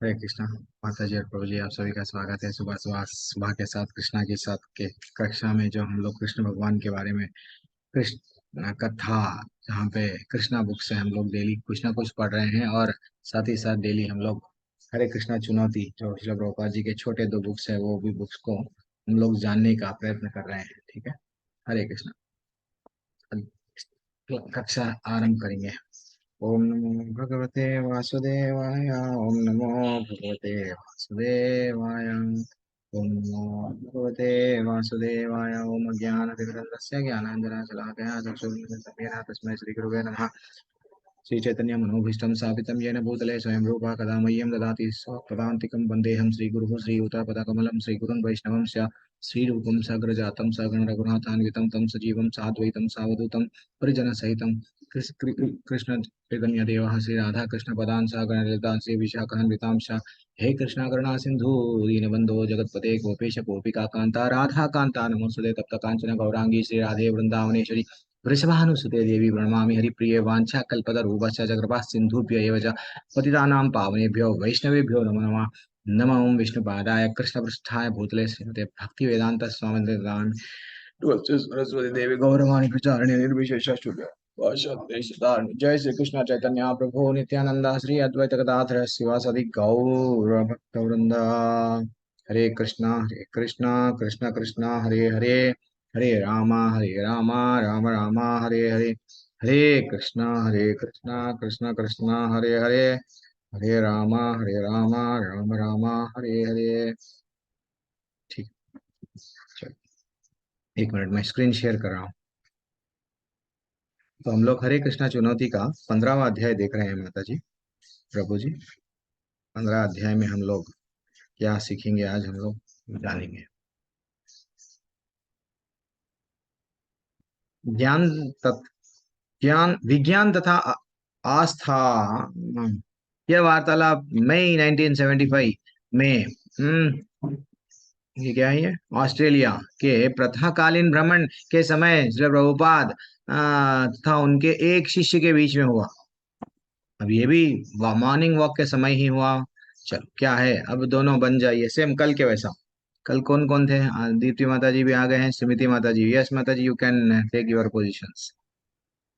हरे कृष्णा। माता जी और प्रभु जी, आप सभी का स्वागत है सुबह सुबह सुबह के साथ कृष्णा के साथ के कक्षा में, जो हम लोग कृष्ण भगवान के बारे में कृष्ण कथा, जहाँ पे कृष्णा बुक से हम लोग डेली कुछ ना कुछ पढ़ रहे हैं। और साथ ही साथ डेली हम लोग हरे कृष्णा चुनौती, जो श्रील प्रभुपाद जी के छोटे दो बुक्स है, वो भी बुक्स को हम लोग जानने का प्रयत्न कर रहे हैं। ठीक है, हरे कृष्णा। कक्षा आरंभ करेंगे। ओम नमो भगवते वासुदेवाय। ओम नमो भगवते वासुदेवाय। ओम नमो भगवते वासुदेवाय। ओम ज्ञानतिमिरन्दस्य ज्ञानाञ्जनशलाकया चक्षुरुन्मिलितं तस्मै श्रीगुरुवे नमः। श्रीचैतन्य मनोभीष्टं स्थापितं येन भूतले स्वयं रूपा कदा मह्यं ददाति स्वपदान्तिकं वन्देऽहं श्रीगुरुः श्रीयुतापदकमलं श्रीगुरुं वैष्णवंश्च श्रीरूपं सग्रजातं सगण रघुनाथान्वितं तं सजीवं साद्वैतं सावधूतं परिजनसहितं कृष्ण चैतन्य देवः श्री राधा कृष्ण पदान् सागण ललिता श्री विशाखान्वितांश। हे कृष्णा करुणा सिंधु दीनबंधो जगतपते गोपेश गोपिका कांता राधा कांता नमोस्तुते तप्त कांचन गौरांगी श्री राधे वृंदावनेश्वरी वृषभानुसुते देवी प्रणमामि हरिप्रिये वाञ्छा कल्पतरूपश्च जगृपः सिन्धुभ्य एव च पतितानां पावनेभ्यो वैष्णवेभ्यो नमो नमः। नमो विष्णुपादाय कृष्णपृष्ठाय भूतले श्रीमते भक्तिवेदांत स्वामी सरस्वती देवी गौरवाणी प्रचारिणे निर्विशेष जय श्री कृष्ण चैतन्य प्रभु नित्यानंद श्री अद्वैत गदाधर शिवासदि गौर भक्त वृंद। हरे कृष्णा कृष्ण कृष्ण हरे हरे, हरे रामा राम राम हरे हरे। हरे कृष्णा कृष्ण कृष्ण हरे हरे, हरे रामा राम राम हरे हरे। ठीक, चलो 1 मिनट में स्क्रीन शेयर कर रहा हूँ। तो हम लोग हरे कृष्णा चुनौती का 15वां अध्याय देख रहे हैं माता जी प्रभु जी। 15 अध्याय में हम लोग क्या सीखेंगे, आज हम लोग जानेंगे। ज्ञान ज्ञान विज्ञान तथा आस्था। यह वार्तालाप मई 1975 में ये क्या है, ये ऑस्ट्रेलिया के प्रथाकालीन भ्रमण के समय श्री प्रभुपाद तथा उनके एक शिष्य के बीच में हुआ। अब ये भी मॉर्निंग वॉक के समय ही हुआ। चलो क्या है, अब दोनों बन जाइए सेम कल के वैसा। कल कौन कौन थे? दीप्ति माता जी भी आ गए हैं, स्मृति माता जी। यस माता जी, you can take your positions.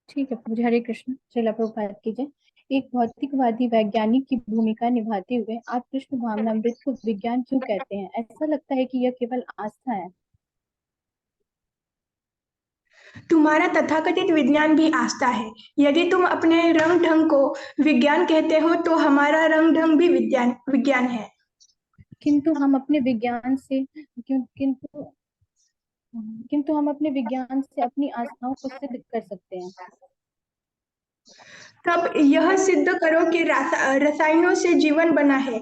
ठीक है मुझे हरे कृष्ण श्रीला प्रभुपाद की जय। एक भौतिकवादी वैज्ञानिक की भूमिका निभाते हुए आप कृष्ण भावनामृत को विज्ञान क्यों कहते हैं? ऐसा लगता है कि यह केवल आस्था है। तुम्हारा तथाकथित विज्ञान भी आस्था है। यदि तुम अपने रंग ढंग को विज्ञान कहते हो तो हमारा रंग ढंग भी विज्ञान विज्ञान है। किंतु हम अपने विज्ञान से किंतु किंतु हम अपने विज्ञान से अपनी आस्थाओं को सिद्ध कर सकते हैं। तब यह सिद्ध करो कि रसायनों से जीवन बना है।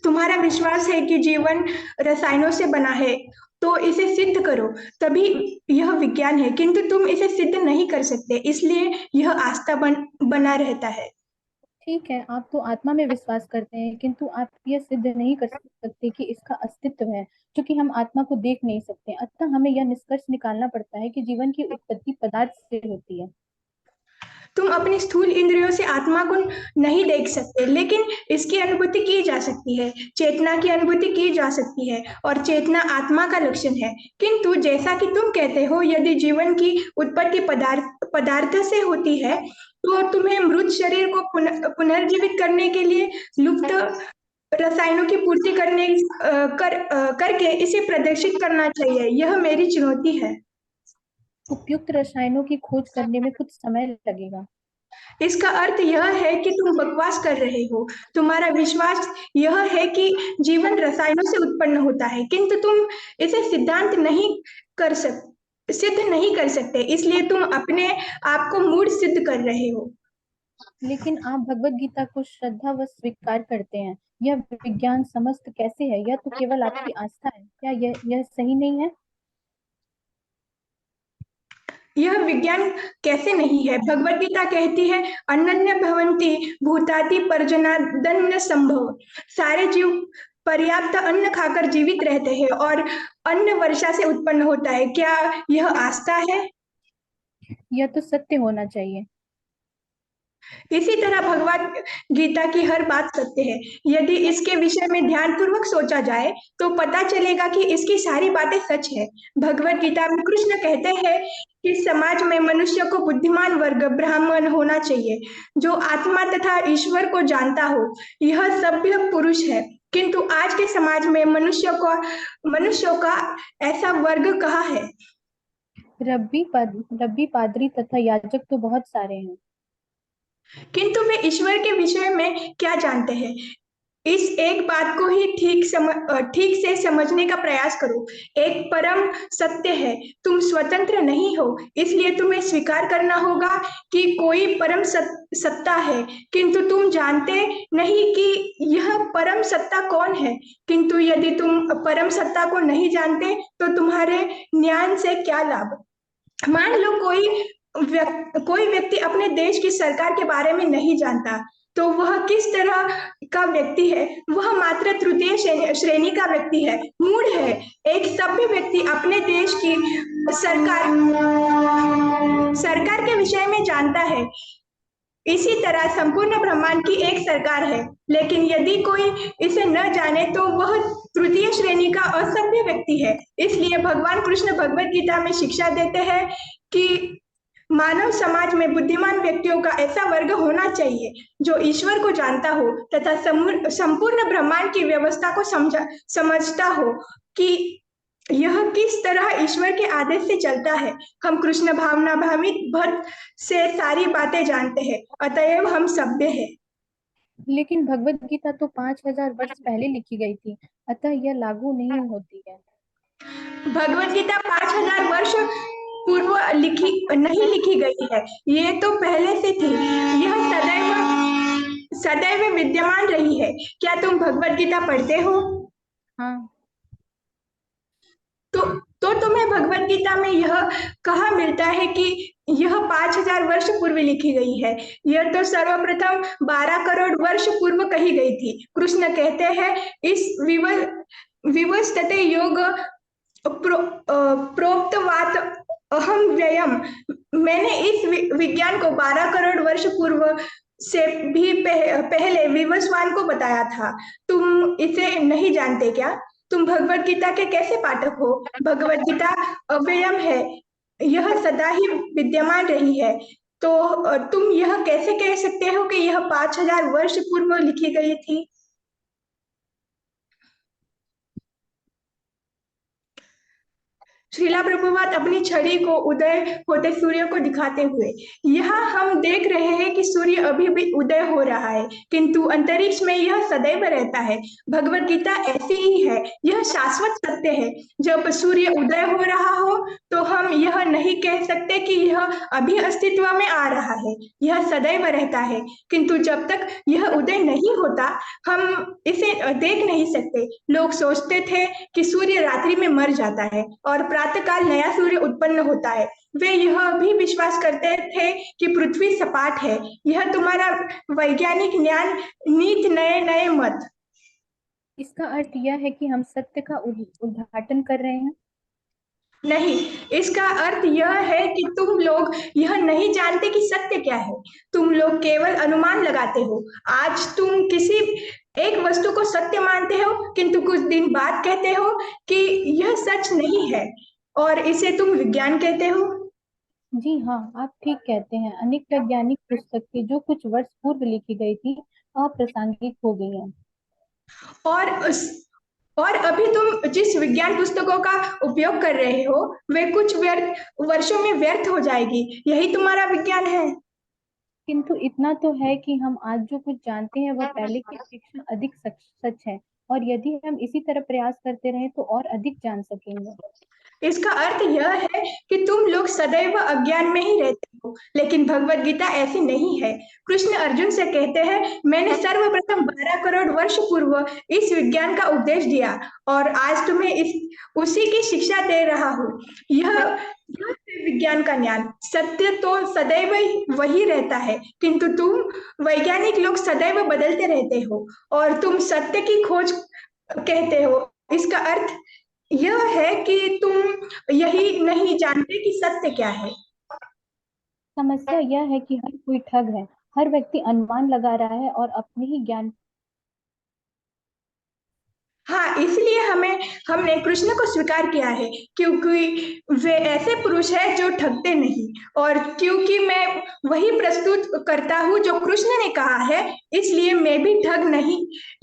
तुम्हारा विश्वास है कि जीवन रसायनों से बना है, तो इसे सिद्ध करो, तभी यह विज्ञान है। किंतु तुम इसे सिद्ध नहीं कर सकते, इसलिए यह आस्था बना रहता है। ठीक है, आप तो आत्मा में विश्वास करते हैं, किंतु आप यह सिद्ध नहीं कर सकते कि इसका अस्तित्व है, क्योंकि हम आत्मा को देख नहीं सकते। अतः हमें यह निष्कर्ष निकालना पड़ता है कि जीवन की उत्पत्ति पदार्थ से होती है। तुम अपनी स्थूल इंद्रियों से आत्मा को नहीं देख सकते, लेकिन इसकी अनुभूति की जा सकती है। चेतना की अनुभूति की जा सकती है, और चेतना आत्मा का लक्षण है। किंतु जैसा कि तुम कहते हो, यदि जीवन की उत्पत्ति पदार्थ से होती है, तो तुम्हें मृत शरीर को पुनर्जीवित करने के लिए लुप्त रसायनों की पूर्ति करके इसे प्रदर्शित करना चाहिए। यह मेरी चुनौती है। उपयुक्त रसायनों की खोज करने में कुछ समय लगेगा। इसका अर्थ यह है कि तुम बकवास कर रहे हो। तुम्हारा विश्वास यह है कि जीवन रसायनों से उत्पन्न होता है, किंतु तुम इसे सिद्ध नहीं कर सकते, इसलिए तुम अपने आप को मूढ़ सिद्ध कर रहे हो। लेकिन आप भगवत गीता को श्रद्धा व स्वीकार करते हैं। यह विज्ञान समस्त कैसे है? यह तो केवल आपकी आस्था है। क्या यह सही नहीं है? यह विज्ञान कैसे नहीं है? भगवत गीता कहती है, अनन्य भवन्ति भूताति परजनादन्न संभव। सारे जीव पर्याप्त अन्न खाकर जीवित रहते हैं, और अन्न वर्षा से उत्पन्न होता है। क्या यह आस्था है? यह तो सत्य होना चाहिए। इसी तरह भगवत गीता की हर बात सत्य है। यदि इसके विषय में ध्यानपूर्वक सोचा जाए तो पता चलेगा कि इसकी सारी बातें सच है। भगवत गीता में कृष्ण कहते हैं कि समाज में मनुष्य को बुद्धिमान वर्ग ब्राह्मण होना चाहिए, जो आत्मा तथा ईश्वर को जानता हो। यह सभ्य पुरुष है। किंतु आज के समाज में मनुष्यों का ऐसा वर्ग कहाँ है? रब्बी, पादरी तथा याजक तो बहुत सारे हैं, किंतु वे ईश्वर के विषय में क्या जानते हैं? इस एक बात को ही ठीक से समझने का प्रयास करो। एक परम सत्य है, तुम स्वतंत्र नहीं हो, इसलिए तुम्हें स्वीकार करना होगा कि कोई सत्ता है, किंतु तुम जानते नहीं कि यह परम सत्ता कौन है। किंतु यदि तुम परम सत्ता को नहीं जानते तो तुम्हारे ज्ञान से क्या लाभ? मान लो कोई व्यक्ति अपने देश की सरकार के बारे में नहीं जानता, तो वह किस तरह का व्यक्ति है? वह मात्र तृतीय श्रेणी का व्यक्ति है, मूढ़ है। एक सभ्य व्यक्ति अपने देश की सरकार सरकार के विषय में जानता है। इसी तरह संपूर्ण ब्रह्मांड की एक सरकार है, लेकिन यदि कोई इसे न जाने तो वह तृतीय श्रेणी का असभ्य व्यक्ति है। इसलिए भगवान कृष्ण भगवत गीता में शिक्षा देते हैं कि मानव समाज में बुद्धिमान व्यक्तियों का ऐसा वर्ग होना चाहिए जो ईश्वर को जानता हो तथा संपूर्ण ब्रह्मांड की व्यवस्था को समझता हो कि यह किस तरह ईश्वर के आदेश से चलता है। हम कृष्ण भावना भावित भक्त से सारी बातें जानते हैं, अतएव हम सभ्य हैं। लेकिन भगवत गीता तो 5000 वर्ष पहले लिखी गई थी, अतः यह लागू नहीं होती है। भगवत गीता 5000 वर्ष पूर्व नहीं लिखी गई है, ये तो पहले से थी। यह सदैव विद्यमान रही है। क्या तुम भगवत गीता पढ़ते हो? हाँ, तो तुम्हें भगवत गीता में यह कहा मिलता है कि यह 5000 वर्ष पूर्व लिखी गई है? यह तो सर्वप्रथम 12 करोड़ वर्ष पूर्व कही गई थी। कृष्ण कहते हैं इस विवस्ते योग प्रोक्तवात अहम व्ययम। मैंने इस विज्ञान को 12 करोड़ वर्ष पूर्व से भी पहले विवस्वान को बताया था। तुम इसे नहीं जानते क्या? तुम भगवत गीता के कैसे पाठक हो? भगवत गीता अव्ययम है, यह सदा ही विद्यमान रही है। तो तुम यह कैसे कह सकते हो कि यह 5000 वर्ष पूर्व लिखी गई थी? श्रीला प्रभुपाद अपनी छड़ी को उदय होते सूर्य को दिखाते हुए, यहाँ हम देख रहे हैं कि सूर्य अभी भी उदय हो रहा है, किंतु अंतरिक्ष में यह सदैव रहता है। भगवत गीता ऐसी ही है, यह शाश्वत सत्य है। जब सूर्य उदय हो रहा हो तो हम यह नहीं कह सकते कि यह अभी अस्तित्व में आ रहा है, यह सदैव रहता है। किंतु जब तक यह उदय नहीं होता हम इसे देख नहीं सकते। लोग सोचते थे कि सूर्य रात्रि में मर जाता है और प्रातःकाल नया सूर्य उत्पन्न होता है। वे यह भी विश्वास करते थे कि पृथ्वी सपाट है। यह तुम्हारा वैज्ञानिक ज्ञान, नीत नए नए मत। इसका अर्थ यह है कि हम सत्य का उद्घाटन कर रहे हैं। नहीं, इसका अर्थ यह है कि तुम लोग यह नहीं जानते कि सत्य क्या है। तुम लोग केवल अनुमान लगाते हो। आज तुम किसी एक वस्तु को सत्य मानते हो, किंतु कुछ दिन बाद कहते हो कि यह सच नहीं है और इसे तुम विज्ञान कहते हो। जी हाँ, आप ठीक कहते हैं। अनेक वैज्ञानिक पुस्तकें जो कुछ वर्ष पूर्व लिखी गई थी अप्रासंगिक हो गई हैं। और और अभी तुम जिस विज्ञान पुस्तकों का उपयोग कर रहे हो वे कुछ वर्षों में व्यर्थ हो जाएगी। यही तुम्हारा विज्ञान है। किंतु इतना तो है कि हम आज जो कुछ जानते हैं वह पहले की अपेक्षा अधिक सच है, और यदि हम इसी तरह प्रयास करते रहें तो और अधिक जान सकेंगे। इसका अर्थ यह है कि तुम लोग सदैव अज्ञान में ही रहते हो, लेकिन भगवत गीता ऐसी नहीं है। कृष्ण अर्जुन से कहते हैं मैंने सर्वप्रथम 12 करोड़ वर्ष पूर्व इस विज्ञान का उपदेश दिया और आज तुम्हें उसी की शिक्षा दे रहा हूँ। यह विज्ञान का ज्ञान। सत्य तो सदैव वही रहता है, किंतु तुम वैज्ञानिक लोग सदैव बदलते रहते हो और तुम सत्य की खोज कहते हो। इसका अर्थ यह है कि तुम यही नहीं जानते कि सत्य क्या है। समस्या यह है कि हर कोई ठग है। हर व्यक्ति अनुमान लगा रहा है और अपने ही ज्ञान। हाँ, इसलिए हमने कृष्ण को स्वीकार किया है, क्योंकि वे ऐसे पुरुष हैं जो ठगते नहीं, और क्योंकि मैं वही प्रस्तुत करता हूँ जो कृष्ण ने कहा है, इसलिए मैं भी ठग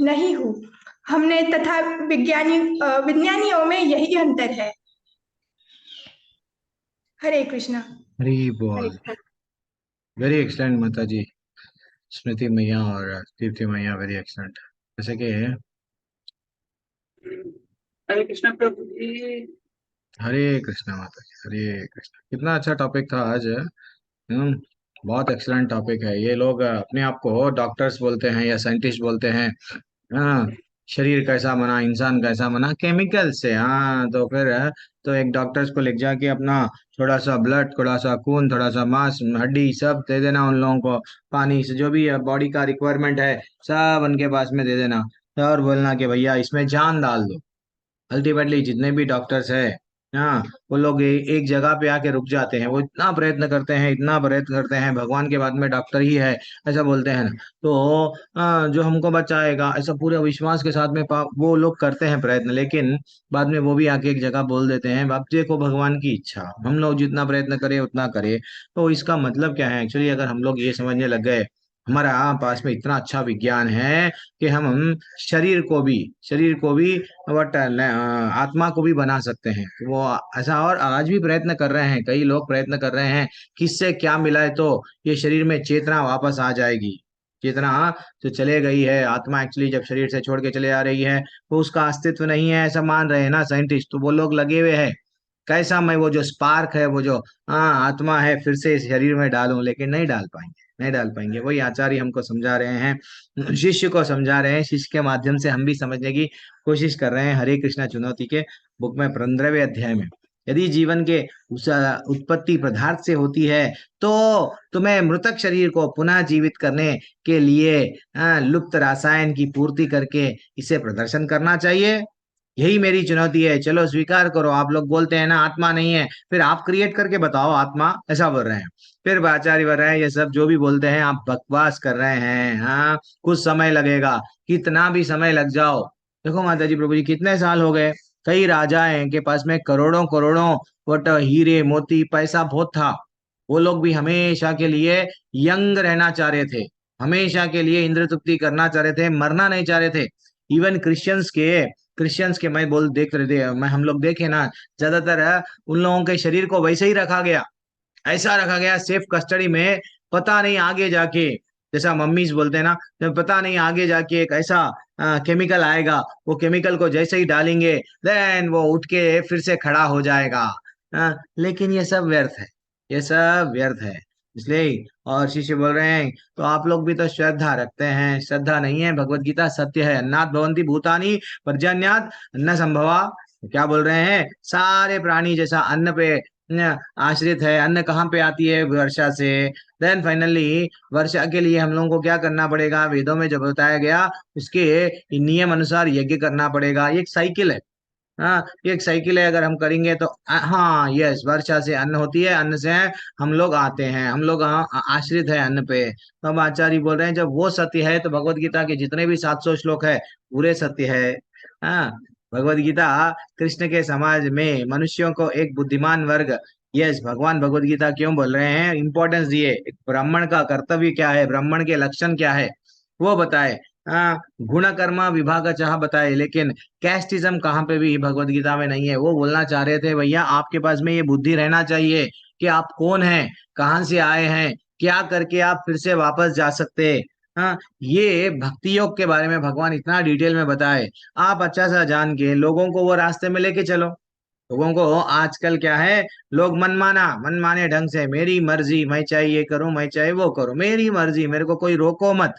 नहीं हूँ। हमने तथा विज्ञानियों में यही अंतर है। हरे कृष्णा। हरी हरे बोल। वेरी एक्सलेंट माता जी, स्मृति मैया और दीप्ति मैया, वेरी एक्सलेंट। जैसे कि हरे कृष्ण प्रभु जी। हरे कृष्णा माता जी, हरे कृष्णा। कितना अच्छा टॉपिक था आज। बहुत एक्सलेंट टॉपिक है। ये लोग अपने आप को डॉक्टर्स बोलते हैं या साइंटिस्ट बोलते हैं। हाँ, शरीर कैसा बना, इंसान कैसा बना, केमिकल से। हाँ, तो फिर तो एक डॉक्टर्स को ले जाके अपना थोड़ा सा ब्लड, थोड़ा सा खून, थोड़ा सा मांस, हड्डी सब दे देना उन लोगों को, पानी से जो भी बॉडी का रिक्वायरमेंट है सब उनके पास में दे देना, और बोलना कि भैया इसमें जान डाल दो। अल्टीमेटली जितने भी डॉक्टर्स है, हाँ, वो लोग एक जगह पे आके रुक जाते हैं। वो इतना प्रयत्न करते हैं, इतना प्रयत्न करते हैं, भगवान के बाद में डॉक्टर ही है ऐसा बोलते हैं ना। तो जो हमको बचाएगा ऐसा पूरे विश्वास के साथ में वो लोग करते हैं प्रयत्न, लेकिन बाद में वो भी आके एक जगह बोल देते हैं, अब देखो भगवान की इच्छा, हम लोग जितना प्रयत्न करें उतना करें। तो इसका मतलब क्या है एक्चुअली, अगर हम लोग ये समझने लग गए हमारा पास में इतना अच्छा विज्ञान है कि हम शरीर को भी बट आत्मा को भी बना सकते हैं, तो वो ऐसा। और आज भी प्रयत्न कर रहे हैं, कई लोग प्रयत्न कर रहे हैं, किससे क्या मिलाए तो ये शरीर में चेतना वापस आ जाएगी। चेतना तो चले गई है, आत्मा एक्चुअली जब शरीर से छोड़ के चले आ रही है तो उसका अस्तित्व नहीं है ऐसा मान रहे हैं ना साइंटिस्ट। तो वो लोग लगे हुए हैं कैसा मैं वो जो स्पार्क है, वो जो आत्मा है, फिर से इस शरीर में डालूं, लेकिन नहीं डाल पाएंगे, नहीं डाल पाएंगे। वही आचार्य हमको समझा रहे हैं, शिष्य को समझा रहे हैं, शिष्य के माध्यम से हम भी समझने की कोशिश कर रहे हैं। हरे कृष्णा चुनौती के बुक में 15वें अध्याय में, यदि जीवन के उस उत्पत्ति पदार्थ से होती है तो तुम्हें मृतक शरीर को पुनः जीवित करने के लिए लुप्त रसायन की पूर्ति करके इसे प्रदर्शन करना चाहिए। यही मेरी चुनौती है, चलो स्वीकार करो। आप लोग बोलते हैं ना आत्मा नहीं है, फिर आप क्रिएट करके बताओ आत्मा, ऐसा बोल रहे हैं। फिर आचार्य बोल रहे हैं ये सब जो भी बोलते हैं आप बकवास कर रहे हैं। हाँ, कुछ समय लगेगा, कितना भी समय लग जाओ। देखो माता जी, प्रभु जी कितने साल हो गए, कई राजा हैं के पास में करोड़ों करोड़ों वट हीरे मोती पैसा बहुत था, वो लोग भी हमेशा के लिए यंग रहना चाह रहे थे, हमेशा के लिए इंद्र तृप्ति करना चाह रहे थे, मरना नहीं चाह रहे थे। इवन क्रिश्चियंस के मैं बोल देख रहे थे, मैं हम लोग देखे ना, ज्यादातर उन लोगों के शरीर को वैसे ही रखा गया, ऐसा रखा गया सेफ कस्टडी में। पता नहीं आगे जाके, जैसा मम्मीज बोलते हैं ना, तो पता नहीं आगे जाके एक ऐसा केमिकल आएगा, वो केमिकल को जैसे ही डालेंगे देन वो उठ के फिर से खड़ा हो जाएगा। लेकिन ये सब व्यर्थ है, ये सब व्यर्थ है। इसलिए और शिष्य बोल रहे हैं तो आप लोग भी तो श्रद्धा रखते हैं, श्रद्धा नहीं है, भगवत गीता सत्य है, अन्नात् भवन्ति भूतानि पर्जन्यात् अन्न संभवा। क्या बोल रहे हैं, सारे प्राणी जैसा अन्न पे आश्रित है। अन्न कहाँ पे आती है, वर्षा से। देन फाइनली वर्षा के लिए हम लोगों को क्या करना पड़ेगा, वेदों में जब बताया गया उसके नियम अनुसार यज्ञ करना पड़ेगा। ये एक साइकिल है। हाँ, ये एक साइकिल है, अगर हम करेंगे तो हाँ यस, वर्षा से अन्न होती है, अन्न से हम लोग आते हैं, हम लोग आश्रित है अन्न पे। तो हम आचार्य बोल रहे हैं जब वो सत्य है तो भगवत गीता के जितने भी 700 श्लोक है पूरे सत्य है। हाँ, भगवत गीता कृष्ण के समाज में मनुष्यों को एक बुद्धिमान वर्ग, यस, भगवान भगवत गीता क्यों बोल रहे हैं, इंपॉर्टेंस दिए, एक ब्राह्मण का कर्तव्य क्या है, ब्राह्मण के लक्षण क्या है वो बताए। हाँ, गुण कर्म विभाग चाह बताए, लेकिन कैस्टिज्म कहाँ पे भी भगवत गीता में नहीं है। वो बोलना चाह रहे थे भैया आपके पास में ये बुद्धि रहना चाहिए कि आप कौन हैं, कहाँ से आए हैं, क्या करके आप फिर से वापस जा सकते हैं। हाँ, ये भक्ति योग के बारे में भगवान इतना डिटेल में बताए, आप अच्छा सा जान के लोगों को वो रास्ते में लेके चलो। लोगों को आजकल क्या है, लोग मनमाने ढंग से मेरी मर्जी, मैं चाहे ये करूं, मैं चाहे वो करूं, मेरी मर्जी, मेरे को कोई रोको मत,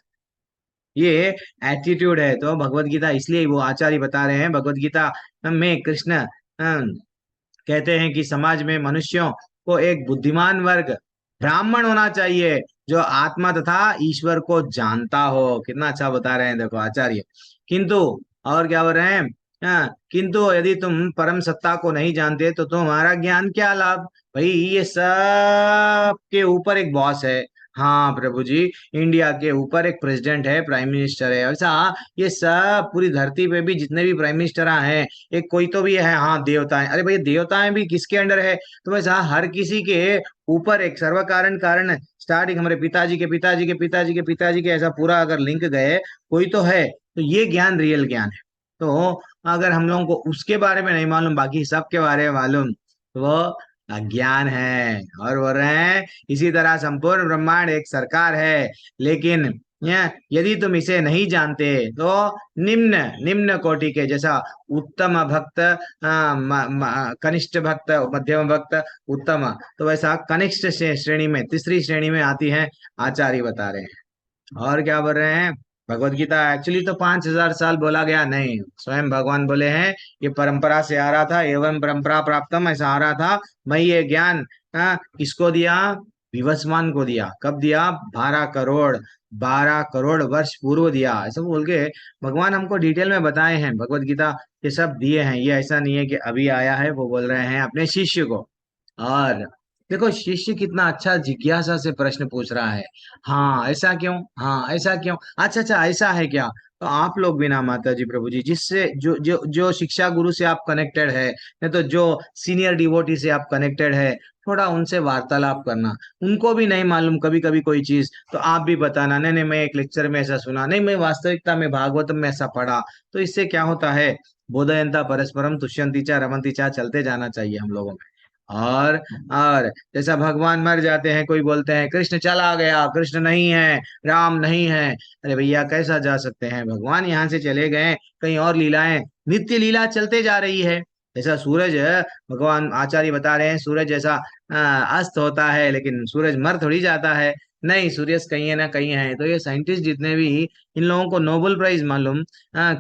ये एटीट्यूड है। तो भगवत गीता इसलिए वो आचार्य बता रहे हैं, भगवत गीता में कृष्ण कहते हैं कि समाज में मनुष्यों को एक बुद्धिमान वर्ग ब्राह्मण होना चाहिए जो आत्मा तथा ईश्वर को जानता हो। कितना अच्छा बता रहे हैं देखो आचार्य। किंतु और क्या बोल रहे हैं, किंतु यदि तुम परम सत्ता को नहीं जानते तो तुम्हारा ज्ञान क्या लाभ। भाई ये सब के ऊपर एक बॉस है, हाँ प्रभु जी, इंडिया के ऊपर एक प्रेसिडेंट है, प्राइम मिनिस्टर है, ऐसा ये सब पूरी धरती पे भी जितने भी प्राइम मिनिस्टर हैं, एक कोई तो भी है, हाँ देवता है। अरे भाई देवताएं भी किसके अंडर है? तो वैसा हर किसी के ऊपर एक सर्व कारण कारण स्टार्टिंग हमारे पिताजी के पिताजी के पिताजी के पिताजी के ऐसा पूरा अगर लिंक गए कोई तो है, तो ये ज्ञान रियल ज्ञान है। तो अगर हम लोगों को उसके बारे में नहीं मालूम, बाकी सबके बारे में मालूम, तो वो अज्ञान है। और बोल रहे हैं इसी तरह संपूर्ण ब्रह्मांड एक सरकार है, लेकिन यदि तुम इसे नहीं जानते तो निम्न निम्न कोटि के जैसा उत्तम भक्त, कनिष्ठ भक्त, मध्यम भक्त, उत्तम, तो वैसा कनिष्ठ श्रेणी में, तीसरी श्रेणी में आती है, आचार्य बता रहे हैं। और क्या बोल रहे हैं? भगवत गीता एक्चुअली तो 5,000 साल बोला गया नहीं, स्वयं भगवान बोले हैं ये परंपरा से आ रहा था, एवं परंपरा प्राप्तम, ऐसा आ रहा था। मैं ये ज्ञान किसको दिया? विवस्वान को दिया। कब दिया? 12 करोड़, 12 करोड़ वर्ष पूर्व दिया, ऐसा बोल के भगवान हमको डिटेल में बताए हैं। भगवत गीता ये सब दिए हैं, ये ऐसा नहीं है कि अभी आया है। वो बोल रहे हैं अपने शिष्य को। और देखो शिष्य कितना अच्छा जिज्ञासा से प्रश्न पूछ रहा है। हाँ ऐसा क्यों, हाँ ऐसा क्यों, अच्छा अच्छा ऐसा है क्या? तो आप लोग भी ना माता जी प्रभु जी, जिससे जो जो जो शिक्षा गुरु से आप कनेक्टेड है, नहीं तो जो सीनियर डिवोटी से आप कनेक्टेड है, थोड़ा उनसे वार्तालाप करना। उनको भी नहीं मालूम कभी कभी कोई चीज, तो आप भी बताना, नहीं नहीं मैं एक लेक्चर में ऐसा सुना, नहीं मैं वास्तविकता में भागवतम में ऐसा पढ़ा। तो इससे क्या होता है? बोधयंता परस्परम तुष्यंती चा रमंती चा चलते जाना चाहिए हम लोगों में। और और जैसा भगवान मर जाते हैं, कोई बोलते हैं कृष्ण चला गया, कृष्ण नहीं है, राम नहीं है। अरे भैया कैसा जा सकते हैं? भगवान यहाँ से चले गए, कहीं और लीलाएं, नित्य लीला चलते जा रही है। जैसा सूरज भगवान आचार्य बता रहे हैं, सूरज जैसा अस्त होता है, लेकिन सूरज मर थोड़ी जाता है। नहीं, सूर्य कहीं है ना कहीं है। तो ये साइंटिस्ट जितने भी, इन लोगों को नोबेल प्राइज मालूम।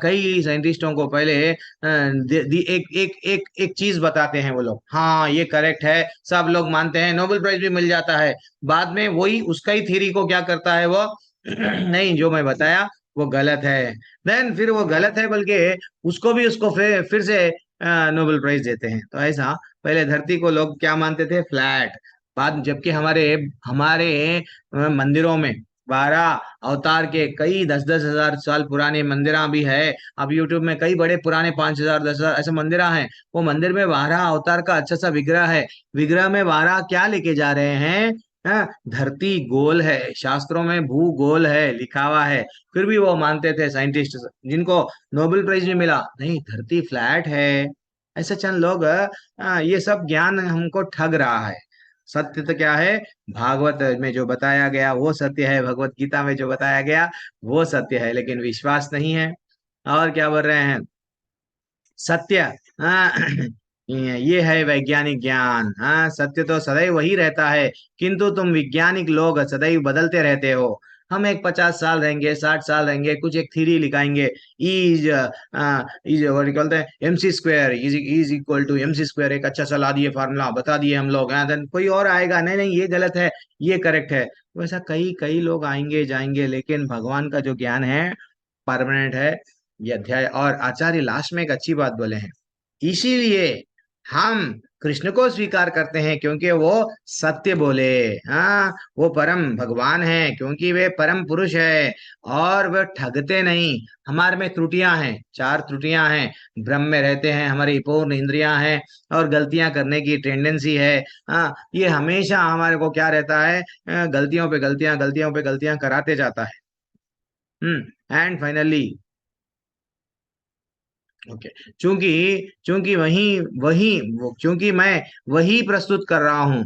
कई साइंटिस्टों को पहले एक एक एक एक चीज बताते हैं वो लोग, हाँ ये करेक्ट है, सब लोग मानते हैं, नोबेल प्राइज भी मिल जाता है। बाद में वही उसका ही थ्योरी को क्या करता है वो नहीं जो मैं बताया वो गलत है, देन फिर वो गलत है बल्कि उसको भी उसको फिर से नोबेल प्राइज देते हैं। तो ऐसा पहले धरती को लोग क्या मानते थे? फ्लैट। बाद जबकि हमारे हमारे मंदिरों में 12 अवतार के कई 10-10 हजार साल पुराने मंदिरा भी है। अब यूट्यूब में कई बड़े पुराने 5,000 10,000 ऐसे मंदिरा हैं। वो मंदिर में 12 अवतार का अच्छा सा विग्रह है। विग्रह में 12 क्या लेके जा रहे हैं? धरती गोल है, शास्त्रों में भूगोल है लिखा हुआ है। फिर भी वो मानते थे साइंटिस्ट, जिनको नोबेल प्राइज भी मिला, नहीं धरती फ्लैट है। ऐसे चंद लोग ये सब ज्ञान हमको ठग रहा है। सत्य तो क्या है? भागवत में जो बताया गया वो सत्य है, भगवत गीता में जो बताया गया वो सत्य है, लेकिन विश्वास नहीं है। और क्या बोल रहे हैं? सत्य, हाँ, ये है वैज्ञानिक ज्ञान। हाँ सत्य तो सदैव वही रहता है, किंतु तुम वैज्ञानिक लोग सदैव बदलते रहते हो। हम एक 50 साल रहेंगे, 60 साल रहेंगे, कुछ एक थ्योरी लिखाएंगे, इज इज व्हाट बोलते हैं, MC² is equal to MC², एक अच्छा सा ला दिए फार्मूला, बता दिए हम लोग। देन कोई और आएगा, नहीं नहीं ये गलत है, ये करेक्ट है। वैसा कई कई लोग आएंगे जाएंगे, लेकिन भगवान का जो ज्ञान है परमानेंट है। ये अध्याय और आचार्य लास्ट में एक अच्छी बात बोले हैं, इसीलिए हम कृष्ण को स्वीकार करते हैं क्योंकि वो सत्य बोले। हाँ वो परम भगवान है क्योंकि वे परम पुरुष है, और वे ठगते नहीं। हमारे में त्रुटियां हैं, 4 त्रुटियां हैं। भ्रम में रहते हैं, हमारी पूर्ण इंद्रियां हैं, और गलतियां करने की टेंडेंसी है। हाँ ये हमेशा हमारे को क्या रहता है? गलतियों पे गलतियां, गलतियों पे गलतियां कराते जाता है। एंड फाइनली ओके, चूंकि चूंकि वही वही चूंकि मैं वही प्रस्तुत कर रहा हूं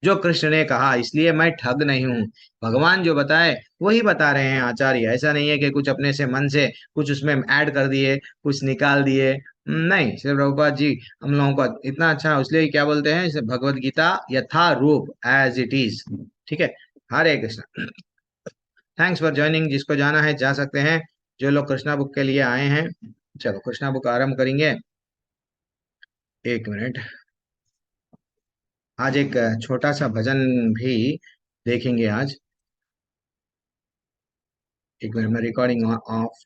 जो कृष्ण ने कहा, इसलिए मैं ठग नहीं हूं। भगवान जो बताए वही बता रहे हैं आचार्य। ऐसा नहीं है कि कुछ अपने से मन से कुछ उसमें ऐड कर दिए, कुछ निकाल दिए। नहीं, श्री प्रभुपाद जी हम लोगों को इतना अच्छा, इसलिए क्या बोलते हैं इसे, भगवत गीता यथा रूप एज इट इज। ठीक है, हरे कृष्ण। थैंक्स फॉर ज्वाइनिंग, जिसको जाना है जा सकते हैं, जो लोग कृष्णा बुक के लिए आए हैं। चलो कृष्णा बुक आरंभ करेंगे। एक मिनट, आज एक छोटा सा भजन भी देखेंगे आज। एक मिनट में रिकॉर्डिंग ऑफ